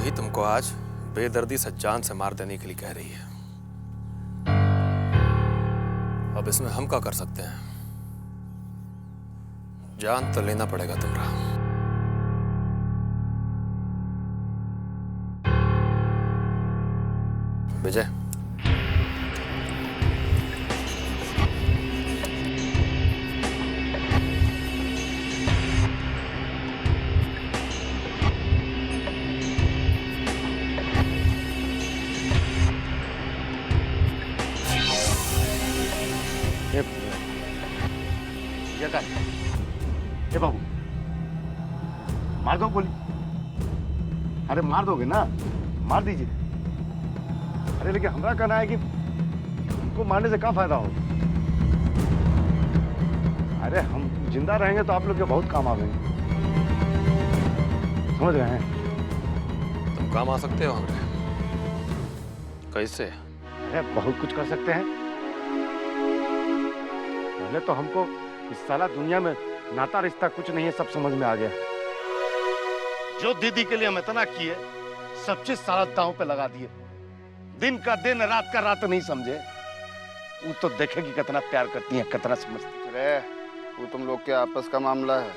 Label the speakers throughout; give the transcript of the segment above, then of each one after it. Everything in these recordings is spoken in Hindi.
Speaker 1: वही तुमको आज बेदर्दी से जान से मार देने के लिए कह रही है। अब इसमें हम क्या कर सकते हैं? जान तो लेना पड़ेगा तुम्हारा। विजय,
Speaker 2: ए बाबू, मार दो गोली। अरे मार दोगे ना, मार दीजिए। अरे लेकिन हमारा कहना है कि उनको मारने से क्या फायदा हो। अरे हम जिंदा रहेंगे तो आप लोग के बहुत काम आवेंगे, समझ रहे हैं?
Speaker 1: तुम काम आ सकते हो हमरे? कैसे?
Speaker 2: अरे बहुत कुछ कर सकते हैं। पहले तो हमको इस साला दुनिया में नाता रिश्ता कुछ नहीं है, सब समझ में आ गया। जो दीदी के लिए हम इतना किए, सब चीज सारा दांव पे लगा दिए। दिन का दिन, रात का रात नहीं समझे। वो तो देखेगी कितना प्यार करती है, कितना समझती।
Speaker 3: अरे वो तुम लोग के आपस का मामला है,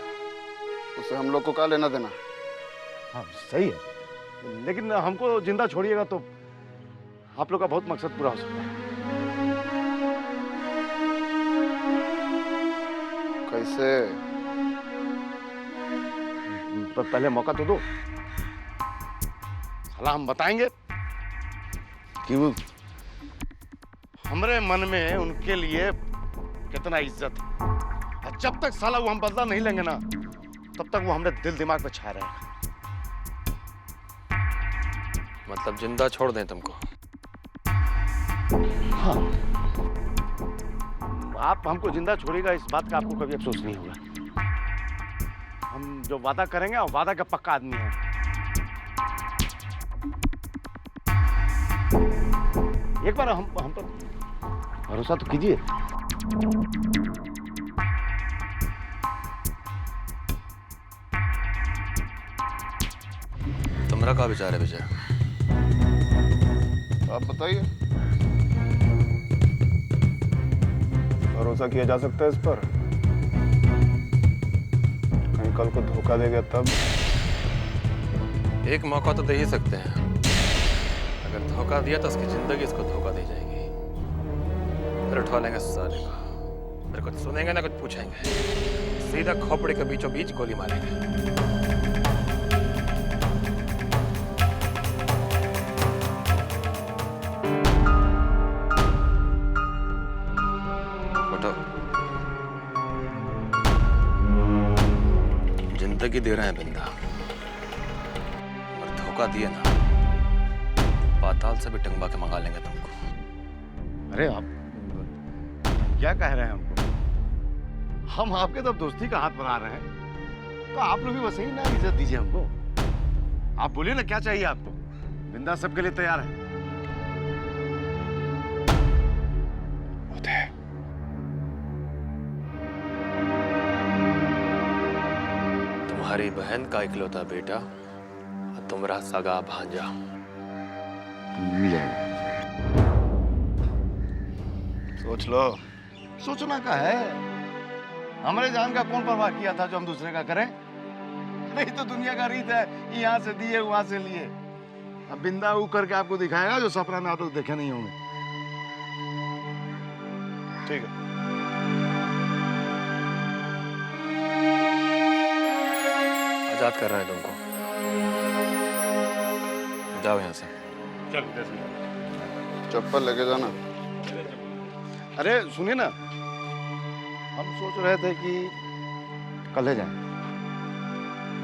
Speaker 3: उससे हम लोग को क्या लेना देना।
Speaker 2: हाँ सही है, लेकिन हमको जिंदा छोड़िएगा तो आप लोग का बहुत मकसद पूरा हो सकता है।
Speaker 3: कैसे?
Speaker 2: तो पहले मौका तो दो। साला हम बताएंगे कि वो हमारे मन में उनके लिए कितना इज्जत है। और जब तक साला वो हम बदला नहीं लेंगे ना, तब तक वो हमारे दिल दिमाग पे छाया रहेगा।
Speaker 1: मतलब जिंदा छोड़ दें तुमको?
Speaker 2: हाँ, आप हमको जिंदा छोड़ेगा, इस बात का आपको कभी अफसोस नहीं होगा। हम जो वादा करेंगे, वादा का पक्का आदमी है। एक बार हम पर भरोसा तो कीजिए।
Speaker 1: तुम्हारा क्या विचार है विजय?
Speaker 3: आप बताइए। भरोसा किया जा सकता है इस पर? कहीं कल को धोखा देगा तब?
Speaker 1: एक मौका तो दे ही सकते हैं। अगर धोखा दिया तो उसकी जिंदगी इसको धोखा दे जाएगी। फिर उठा लेंगे साले को, फिर कुछ सुनेंगे ना कुछ पूछेंगे, सीधा खोपड़ी के बीचों बीच गोली मारेंगे। जिंदगी दे रहे हैं बिंदा, और धोखा दिए ना, पाताल से भी टंगवा के मंगा लेंगे तुमको।
Speaker 2: अरे आप क्या कह रहे हैं हमको? हम आपके तो दोस्ती का हाथ बढ़ा रहे हैं, तो आप लोग भी वैसे ही ना इज्जत दीजिए हमको। आप बोलिए ना क्या चाहिए आपको? बिंदा सबके लिए तैयार है।
Speaker 1: तुम्हारी बहन का इकलौता बेटा और तुम्हारा सगा भांजा
Speaker 2: मिल जाएगा।
Speaker 3: सोच लो।
Speaker 2: सोचना का है? हमारे जान का कौन परवाह किया था जो हम दूसरे का करें? नहीं तो दुनिया का रीत है, यहाँ से दिए वहां से लिए। अब बिंदा ऊ करके आपको दिखाएगा जो सपना में आप लोग देखे नहीं होंगे।
Speaker 3: ठीक है।
Speaker 1: आजाद कर रहे हैं तुमको, जाओ यहाँ से।
Speaker 3: चप्पल लेके जाना।
Speaker 2: अरे सुनिए ना, हम सोच रहे थे कि कल जाएं।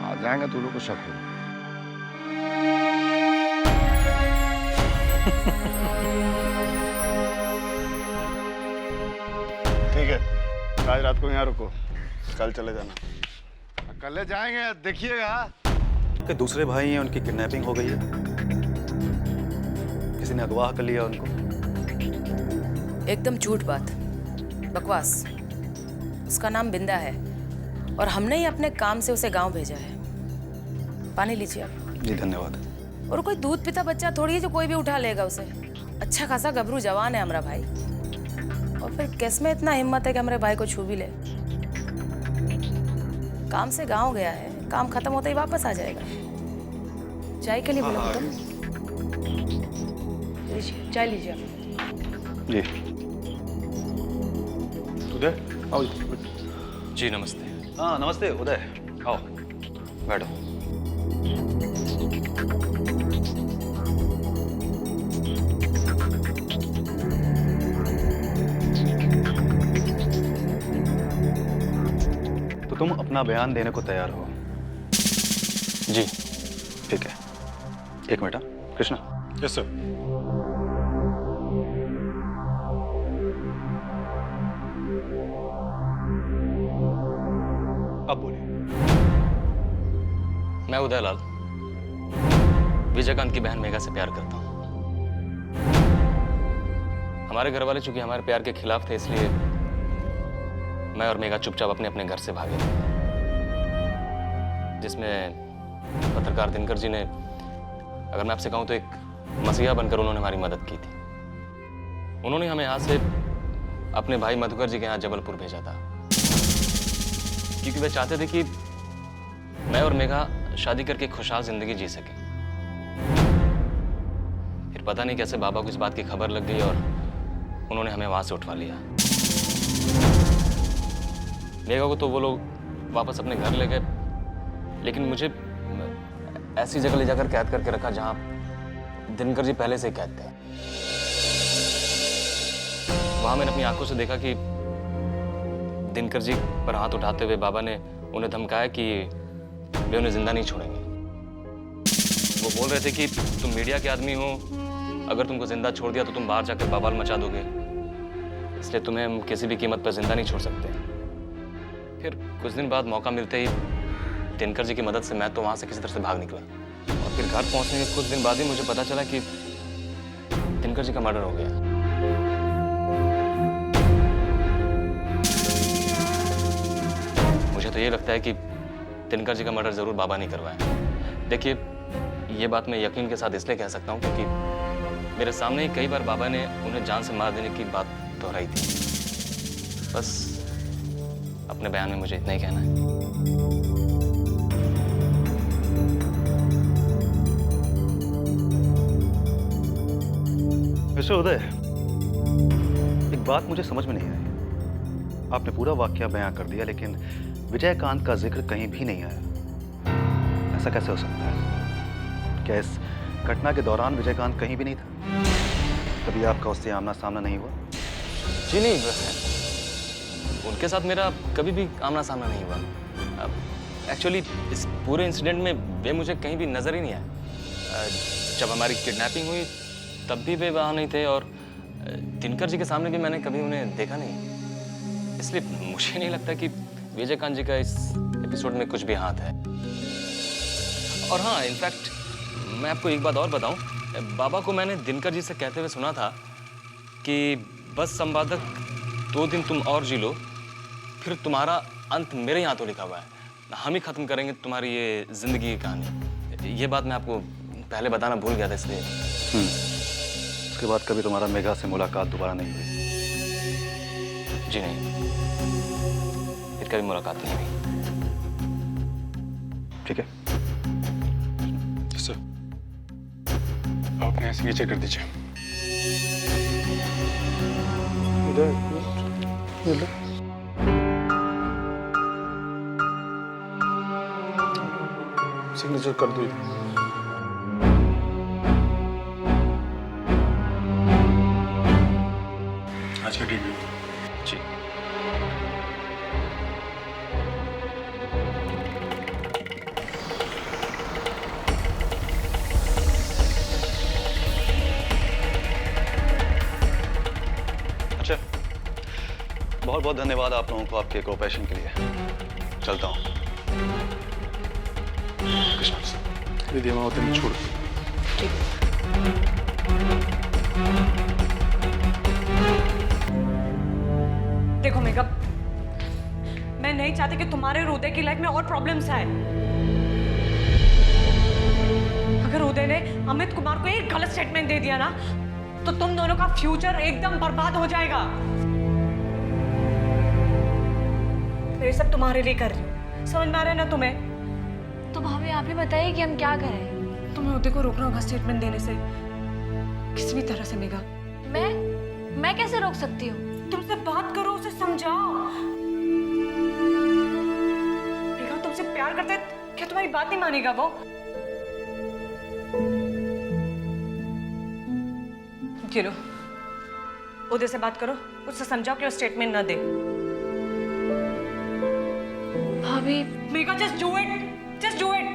Speaker 2: आज जाएंगे तो लोग को शक होगा।
Speaker 3: ठीक है, आज रात को यहाँ रुको, कल चले जाना।
Speaker 2: कल जाएंगे, देखिएगा।
Speaker 4: कि दूसरे भाई हैं, उनकी किडनैपिंग हो गई है, किसी ने अगवा कर लिया उनको।
Speaker 5: एकदम झूठ बात, बकवास। उसका नाम बिंदा है और हमने ही अपने काम से उसे गांव भेजा है। पानी लीजिए आप।
Speaker 4: जी धन्यवाद।
Speaker 5: और कोई दूध पीता बच्चा थोड़ी है जो कोई भी उठा लेगा उसे। अच्छा खासा गबरू जवान है हमारा भाई, और फिर किस में इतना हिम्मत है कि हमारे भाई को छू भी ले। काम से गांव गया है, काम खत्म होते ही वापस आ जाएगा। चाय के लिए बोला तुम? लीजिए चाय लीजिए आप।
Speaker 4: जी।
Speaker 1: उदय आओ।
Speaker 4: जी नमस्ते। हाँ नमस्ते उदय, आओ बैठो। तो तुम अपना बयान देने को तैयार हो? जी ठीक है, एक मिनट। कृष्णा।
Speaker 1: Yes sir.
Speaker 4: अब बोलिए।
Speaker 6: मैं उदय लाल विजयकांत की बहन मेघा से प्यार करता हूँ। हमारे घर वाले चूंकि हमारे प्यार के खिलाफ थे, इसलिए मैं और मेघा चुपचाप अपने अपने घर से भागे थे, जिसमें पत्रकार दिनकर जी ने, अगर मैं आपसे कहूं तो एक मसीहा बनकर उन्होंने हमारी मदद की थी। उन्होंने हमें यहाँ से अपने भाई मधुकर जी के यहाँ जबलपुर भेजा था, क्योंकि वे चाहते थे कि मैं और मेघा शादी करके खुशहाल जिंदगी जी सके। फिर पता नहीं कैसे बाबा को इस बात की खबर लग गई और उन्होंने हमें वहां से उठवा लिया। मेघा को तो वो लोग वापस अपने घर ले गए, लेकिन मुझे ऐसी जगह ले जाकर कैद करके रखा जहां दिनकर जी पहले से कैद थे। वहां मैंने अपनी आंखों से देखा कि दिनकर जी पर हाथ उठाते हुए बाबा ने उन्हें धमकाया कि वे उन्हें जिंदा नहीं छोड़ेंगे। वो बोल रहे थे कि तुम मीडिया के आदमी हो, अगर तुमको जिंदा छोड़ दिया तो तुम बाहर जाकर बवाल मचा दोगे, इसलिए तुम्हें हम किसी भी कीमत पर जिंदा नहीं छोड़ सकते। फिर कुछ दिन बाद मौका मिलते ही दिनकर जी की मदद से मैं तो वहां से किसी तरह से भाग निकला, और फिर घर पहुंचने के कुछ दिन बाद ही मुझे पता चला कि दिनकर जी का मर्डर हो गया। मुझे तो ये लगता है कि दिनकर जी का मर्डर जरूर बाबा ने करवाया। देखिए, ये बात मैं यकीन के साथ इसलिए कह सकता हूँ क्योंकि मेरे सामने ही कई बार बाबा ने उन्हें जान से मार देने की बात दोहराई थी। बस अपने बयान में मुझे इतना ही कहना है।
Speaker 4: मिस्टर उदय, एक बात मुझे समझ में नहीं आई। आपने पूरा वाकया बयां कर दिया, लेकिन विजयकांत का जिक्र कहीं भी नहीं आया। ऐसा कैसे हो सकता है? क्या इस घटना के दौरान विजयकांत कहीं भी नहीं था? कभी आपका उससे आमना सामना नहीं हुआ?
Speaker 6: जी नहीं, उनके साथ मेरा कभी भी आमना सामना नहीं हुआ। एक्चुअली इस पूरे इंसिडेंट में वे मुझे कहीं भी नजर ही नहीं आए। जब हमारी किडनैपिंग हुई तब भी वे वहाँ नहीं थे, और दिनकर जी के सामने भी मैंने कभी उन्हें देखा नहीं। इसलिए मुझे नहीं लगता कि विजयकांत जी का इस एपिसोड में कुछ भी हाथ है। और हाँ, इनफैक्ट मैं आपको एक बात और बताऊं, बाबा को मैंने दिनकर जी से कहते हुए सुना था कि बस संपादक 2 दिन तुम और जी लो, फिर तुम्हारा अंत मेरे यहाँ तो लिखा हुआ है, हम ही खत्म करेंगे तुम्हारी ये जिंदगी की कहानी। ये बात मैं आपको पहले बताना भूल गया था, इसलिए।
Speaker 4: उसके बाद कभी तुम्हारा मेघा से मुलाकात दोबारा नहीं हुई?
Speaker 6: जी नहीं, फिर कभी मुलाकात नहीं हुई।
Speaker 4: ठीक है।
Speaker 1: सर, आप अपने सिग्नेचर कर दीजिए। सिग्नेचर कर दो। आज का डेट
Speaker 6: जी।
Speaker 4: अच्छा, बहुत बहुत धन्यवाद आप लोगों को आपके कोऑपरेशन के लिए। चलता हूँ।
Speaker 1: दीदी, हम होते नहीं छोड़।
Speaker 7: देखो मेघा, मैं नहीं चाहती कि तुम्हारे और उदय की लाइफ में और प्रॉब्लम्स आए। अगर उदय ने अमित कुमार को एक गलत स्टेटमेंट दे दिया ना तो तुम दोनों का फ्यूचर एकदम बर्बाद हो जाएगा। मैं ये सब तुम्हारे लिए कर रही हूँ, समझ में आ रहा है ना तुम्हें?
Speaker 8: तो भाभी आप ही बताइए कि हम क्या करें।
Speaker 7: तुम्हें उदय को रोकना होगा स्टेटमेंट देने से किसी भी तरह से। मेघा,
Speaker 8: मैं कैसे रोक सकती हूँ?
Speaker 7: तुमसे बात करो, उसे समझाओ। मेघा तुमसे प्यार करता है, क्या तुम्हारी बात नहीं मानेगा वो? ये लो, उदय से बात करो, उससे समझाओ कि वो स्टेटमेंट ना दे।
Speaker 8: भाभी
Speaker 7: Megha just do it, just do it.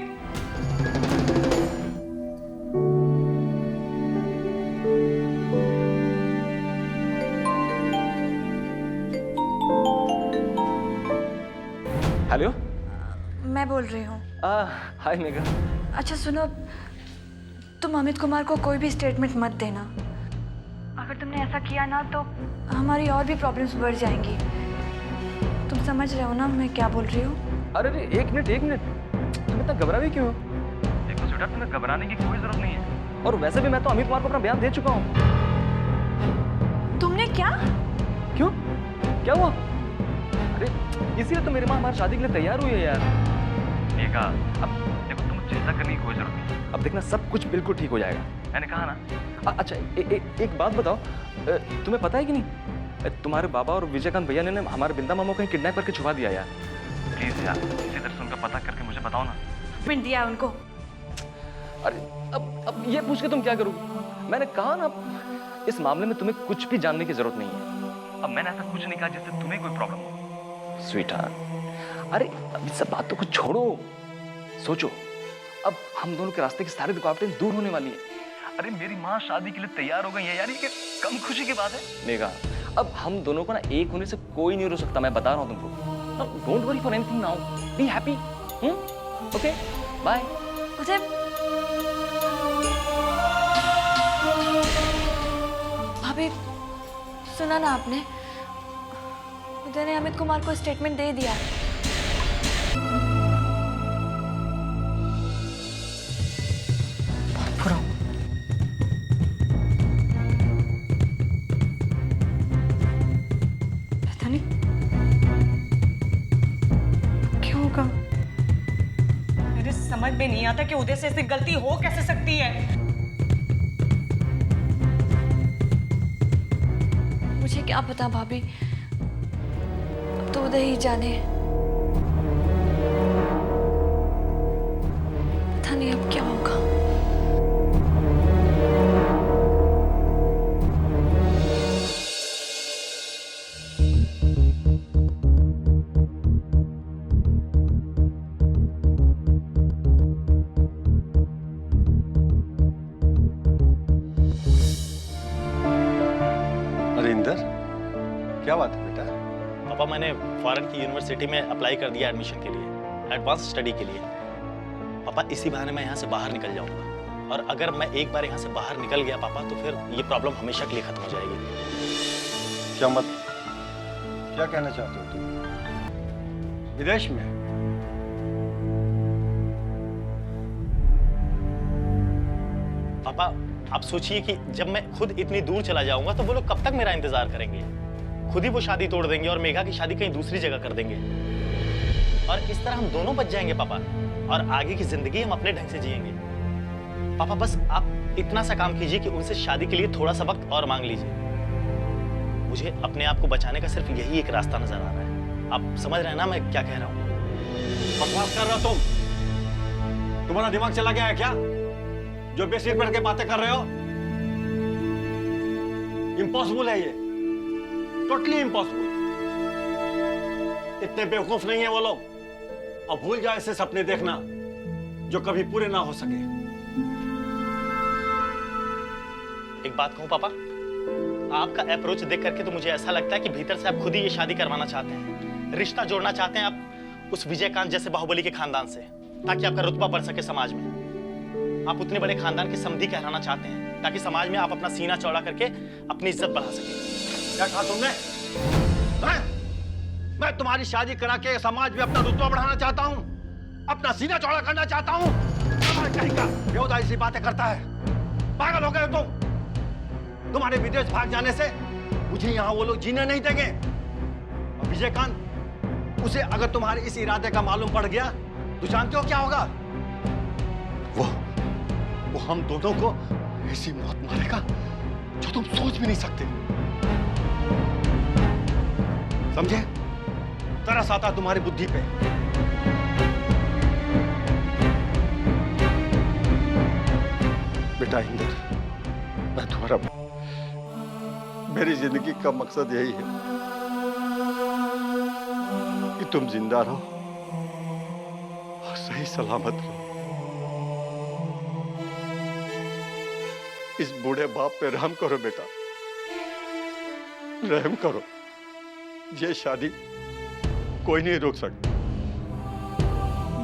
Speaker 6: Hello.
Speaker 8: मैं बोल रही हूँ।
Speaker 6: हाय मेघा।
Speaker 8: अच्छा सुनो, तुम अमित कुमार को कोई भी स्टेटमेंट मत देना। अगर तुमने ऐसा किया ना तो हमारी और भी प्रॉब्लम्स बढ़ जाएंगी। तुम समझ रहे हो ना मैं क्या बोल रही हूँ?
Speaker 6: अरे एक मिनट तुम इतना घबरा भी क्यों हो? देखो स्वीटहार्ट, तुम्हें घबराने की कोई जरूरत नहीं है। और वैसे भी मैं तो अमित कुमार को अपना बयान दे चुका हूँ।
Speaker 8: तुमने क्या?
Speaker 6: क्यों, क्या हुआ? अरे इसीलिए तो मेरी माँ हमारी शादी के लिए तैयार हुई है यार। मेघा, अब देखो तुम्हें चिंता करने की कोई जरूरत नहीं। अब देखना सब कुछ बिल्कुल ठीक हो जाएगा, मैंने कहा ना। अच्छा एक बात बताओ, तुम्हें पता है कि नहीं, तुम्हारे बाबा और विजयकांत भैया ने हमारे बिंदा मामू को किडनैप करके छुपा दिया यार। प्लीज यार किसी तरह से उनका पता करके मुझे बताओ ना।
Speaker 8: मिनट दिया उनको।
Speaker 6: अरे अब ये पूछ के तुम क्या करोगे? मैंने कहा ना, इस मामले में तुम्हें कुछ भी जानने की जरूरत नहीं है। अब मैंने ऐसा कुछ नहीं कहा जिससे तुम्हें कोई प्रॉब्लम हो। स्वीटहार्ट, अरे अब इस सब बात तो कुछ छोड़ो, सोचो अब हम दोनों के रास्ते की सारी रुकावटें दूर होने वाली है। अरे मेरी माँ शादी के लिए तैयार हो गई है यार, ये कम खुशी की बात है। मेघा, अब हम दोनों को ना एक होने से कोई नहीं रोक सकता, मैं बता रहा हूँ तुमको। Don't worry for anything now, be happy. Okay bye.
Speaker 8: उसे भाभी सुना ना आपने, उदय ने अमित कुमार को स्टेटमेंट दे दिया।
Speaker 7: पता नहीं क्यों होगा। मेरे समझ में नहीं आता कि उदय से ऐसी गलती हो कैसे सकती है।
Speaker 8: मुझे क्या पता भाभी, अब तो उदय ही जाने। पता नहीं अब क्या होगा।
Speaker 2: अरिंदर, क्या बात है बेटा?
Speaker 9: पापा मैंने फॉरेन की यूनिवर्सिटी में अप्लाई कर दिया एडमिशन के लिए, एडवांस स्टडी के लिए। पापा इसी बहाने मैं यहाँ से बाहर निकल जाऊंगा, और अगर मैं एक बार यहाँ से बाहर निकल गया पापा तो फिर ये प्रॉब्लम हमेशा के लिए खत्म हो जाएगी।
Speaker 2: क्या मत, क्या कहना चाहते हो तुम? विदेश में?
Speaker 9: पापा आप सोचिए कि जब मैं खुद इतनी दूर चला जाऊंगा तो वो लोग कब तक मेरा इंतजार करेंगे? खुद ही वो शादी तोड़ देंगे और मेघा की शादी कहीं दूसरी जगह कर देंगे, और इस तरह हम दोनों बच जाएंगे पापा, और आगे की जिंदगी हम अपने ढंग से जिएंगे। पापा बस आप इतना सा काम कीजिए कि उनसे शादी के लिए थोड़ा सा वक्त और मांग लीजिए। मुझे अपने आप को बचाने का सिर्फ यही एक रास्ता नजर आ रहा है। आप समझ रहे हैं ना मैं क्या कह रहा हूँ?
Speaker 2: बकवास कर रहे हो तुम? तुम्हारा दिमाग चला गया है क्या, जो बेसिर बैठ के बातें कर रहे हो? इम्पॉसिबल है ये, टोटली इम्पॉसिबल। इतने बेवकूफ नहीं है वो लोग, और भूल जाए ऐसे सपने देखना जो कभी पूरे ना हो सके।
Speaker 9: एक बात कहूं पापा, आपका अप्रोच देख करके तो मुझे ऐसा लगता है कि भीतर से आप खुद ही ये शादी करवाना चाहते हैं, रिश्ता जोड़ना चाहते हैं आप उस विजयकांत जैसे बाहुबली के खानदान से, ताकि आपका रुतबा बढ़ सके समाज में। आप उतने बड़े खानदान के समधी कहलाना चाहते हैं ताकि समाज में आप अपना सीना चौड़ा करके अपनी इज्जत बढ़ा सके।
Speaker 2: क्या कहा तुमने? मैं तुम्हारी शादी करा के समाज में अपना रुतबा बढ़ाना चाहता हूँ, अपना सीना चौड़ा करना चाहता हूँ? कहीं का बेहुदा ऐसी बातें करता है। पागल हो गए हो तुम? तुम्हारे विदेश भाग जाने से मुझे यहाँ वो लोग जीने नहीं देंगे। और विजयकांत, उसे अगर तुम्हारे इस इरादे का मालूम पड़ गया तो जानते हो क्या होगा? वो हम दोनों को ऐसी मौत मारेगा जो तुम सोच भी नहीं सकते। समझे? तरस आता तुम्हारी बुद्धि पे। बेटा इंदर, मैं तुम्हारा, मेरी जिंदगी का मकसद यही है कि तुम जिंदा रहो और सही सलामत रहो। इस बूढ़े बाप पे रहम करो बेटा, रहम करो। ये शादी कोई नहीं रोक सकता,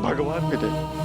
Speaker 2: भगवान भी नहीं।